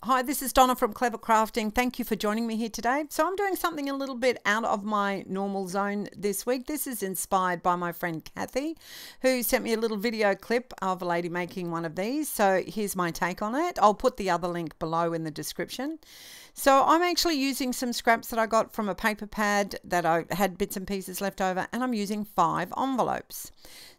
Hi, this is Donna from Clever Crafting. Thank you for joining me here today. So I'm doing something a little bit out of my normal zone this week. This is inspired by my friend Kathy, who sent me a little video clip of a lady making one of these. So here's my take on it. I'll put the other link below in the description. So I'm actually using some scraps that I got from a paper pad that I had bits and pieces left over, and I'm using 5 envelopes.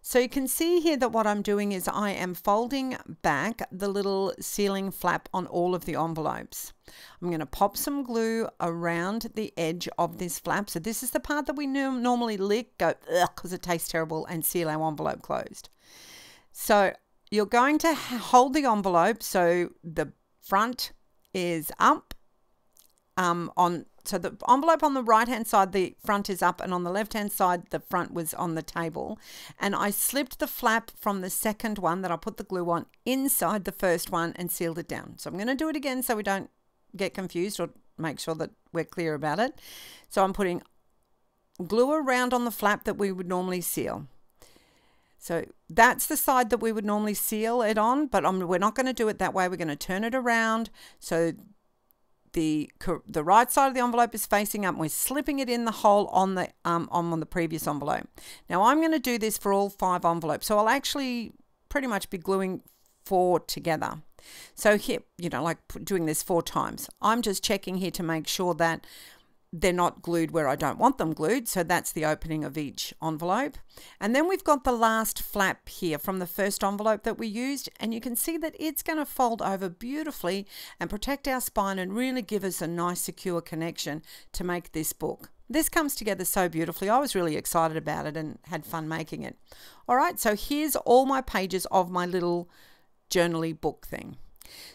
So you can see here that what I'm doing is I am folding back the little sealing flap on all of the envelopes. I'm going to pop some glue around the edge of this flap. So this is the part that we normally lick, go because it tastes terrible, and seal our envelope closed. So you're going to hold the envelope so the front is up. So the envelope on the right hand side, the front is up, and on the left hand side the front was on the table, and I slipped the flap from the second one that I put the glue on inside the first one and sealed it down. So I'm going to do it again so we don't get confused, or make sure that we're clear about it. So I'm putting glue around on the flap that we would normally seal. So that's the side that we would normally seal it on, but we're not going to do it that way. We're going to turn it around so the right side of the envelope is facing up, and we're slipping it in the hole on the previous envelope. Now I'm going to do this for all 5 envelopes, so I'll actually pretty much be gluing 4 together. So here, like doing this 4 times. I'm just checking here to make sure that they're not glued where I don't want them glued. So that's the opening of each envelope. And then we've got the last flap here from the first envelope that we used. And you can see that it's going to fold over beautifully and protect our spine and really give us a nice secure connection to make this book. This comes together so beautifully. I was really excited about it and had fun making it. All right, so here's all my pages of my little journaly book thing.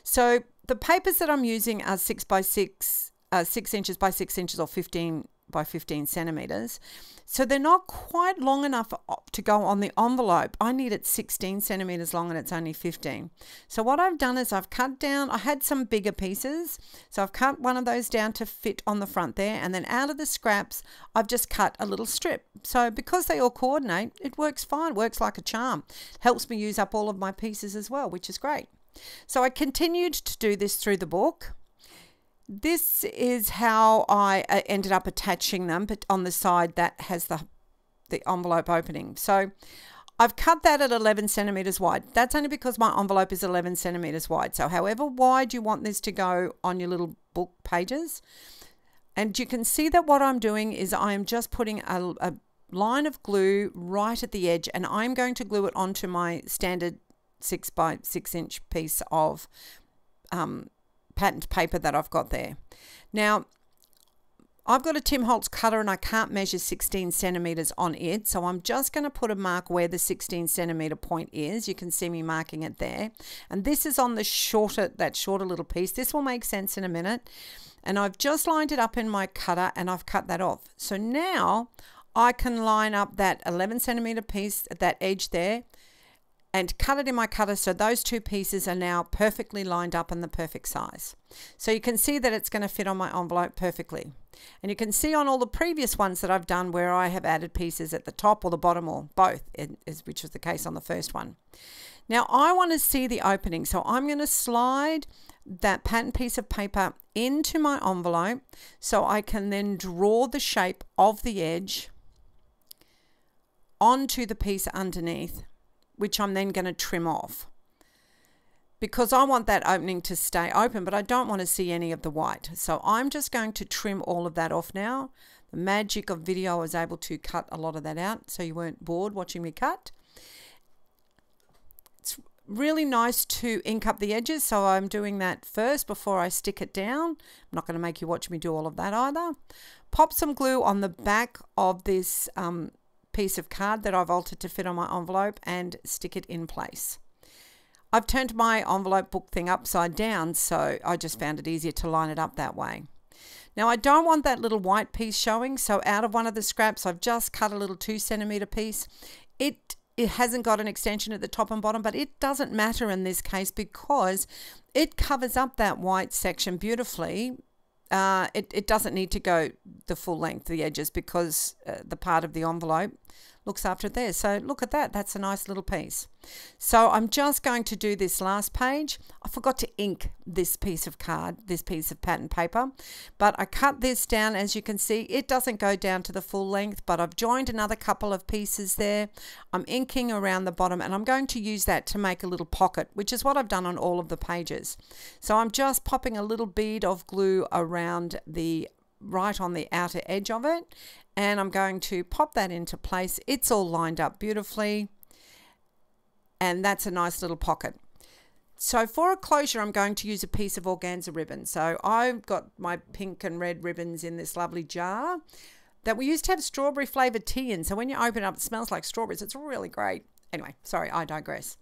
So the papers that I'm using are 6 inches by 6 inches or 15 by 15 centimeters. So they're not quite long enough to go on the envelope. I need it 16 centimeters long, and it's only 15. So what I've done is I've cut down, I had some bigger pieces. So I've cut one of those down to fit on the front there. And then out of the scraps, I've just cut a little strip. So because they all coordinate, it works fine. It works like a charm. It helps me use up all of my pieces as well, which is great. So I continued to do this through the book. This is how I ended up attaching them, but on the side that has the envelope opening. So I've cut that at 11 centimeters wide. That's only because my envelope is 11 centimeters wide. So however wide you want this to go on your little book pages. And you can see that what I'm doing is I am just putting a line of glue right at the edge, and I'm going to glue it onto my standard 6 by 6 inch piece of patterned paper that I've got there. Now I've got a Tim Holtz cutter and I can't measure 16 centimeters on it, so I'm just going to put a mark where the 16 centimeter point is. You can see me marking it there, and this is on the shorter little piece. This will make sense in a minute. And I've just lined it up in my cutter and I've cut that off. So now I can line up that 11 centimeter piece at that edge there and cut it in my cutter, so those 2 pieces are now perfectly lined up in the perfect size. So you can see that it's going to fit on my envelope perfectly. And you can see on all the previous ones that I've done where I have added pieces at the top or the bottom or both, which was the case on the first one. Now I want to see the opening, so I'm going to slide that pattern piece of paper into my envelope so I can then draw the shape of the edge onto the piece underneath, which I'm then going to trim off, because I want that opening to stay open, but I don't want to see any of the white. So I'm just going to trim all of that off now. The magic of video, I was able to cut a lot of that out so you weren't bored watching me cut. It's really nice to ink up the edges, so I'm doing that first before I stick it down. I'm not going to make you watch me do all of that either. Pop some glue on the back of this piece of card that I've altered to fit on my envelope and stick it in place. I've turned my envelope book thing upside down, so I just found it easier to line it up that way. Now I don't want that little white piece showing, so out of one of the scraps I've just cut a little 2 centimeter piece. It hasn't got an extension at the top and bottom, but it doesn't matter in this case because it covers up that white section beautifully. It doesn't need to go the full length, the edges, because the part of the envelope looks after it there. So look at that. That's a nice little piece. So I'm just going to do this last page. I forgot to ink this piece of card, this piece of pattern paper, but I cut this down. As you can see, it doesn't go down to the full length, but I've joined another couple of pieces there. I'm inking around the bottom, and I'm going to use that to make a little pocket, which is what I've done on all of the pages. So I'm just popping a little bead of glue around right on the outer edge of it, and I'm going to pop that into place. It's all lined up beautifully, and that's a nice little pocket. So for a closure, I'm going to use a piece of organza ribbon. So I've got my pink and red ribbons in this lovely jar that we used to have strawberry flavored tea in. So when you open it up, it smells like strawberries. It's really great. Anyway, sorry, I digress.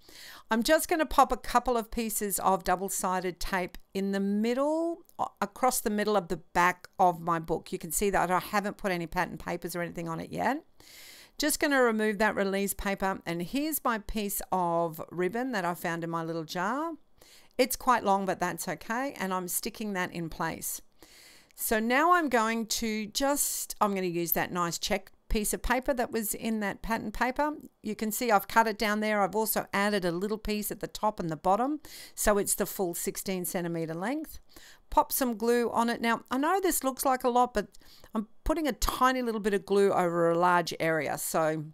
I'm just going to pop a couple of pieces of double-sided tape in the middle, across the middle of the back of my book. You can see that I haven't put any pattern papers or anything on it yet. Just going to remove that release paper, and here's my piece of ribbon that I found in my little jar. It's quite long, but that's okay, and I'm sticking that in place. So now I'm going to use that nice check piece of paper that was in that pattern paper. You can see I've cut it down there. I've also added a little piece at the top and the bottom, so it's the full 16 centimeter length. Pop some glue on it. Now, I know this looks like a lot, but I'm putting a tiny little bit of glue over a large area, so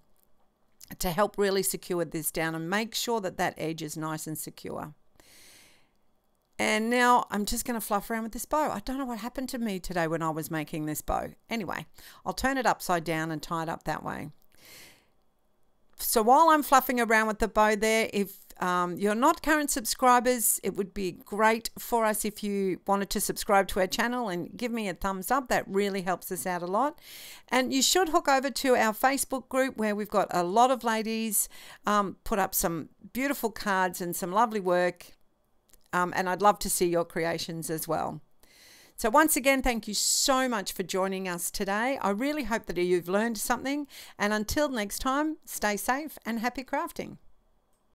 to help really secure this down and make sure that that edge is nice and secure. And now I'm just going to fluff around with this bow. I don't know what happened to me today when I was making this bow. Anyway, I'll turn it upside down and tie it up that way. So while I'm fluffing around with the bow there, if you're not current subscribers, it would be great for us if you wanted to subscribe to our channel and give me a thumbs up. That really helps us out a lot. And you should hook over to our Facebook group, where we've got a lot of ladies put up some beautiful cards and some lovely work. And I'd love to see your creations as well. So once again, thank you so much for joining us today. I really hope that you've learned something. And until next time, stay safe and happy crafting.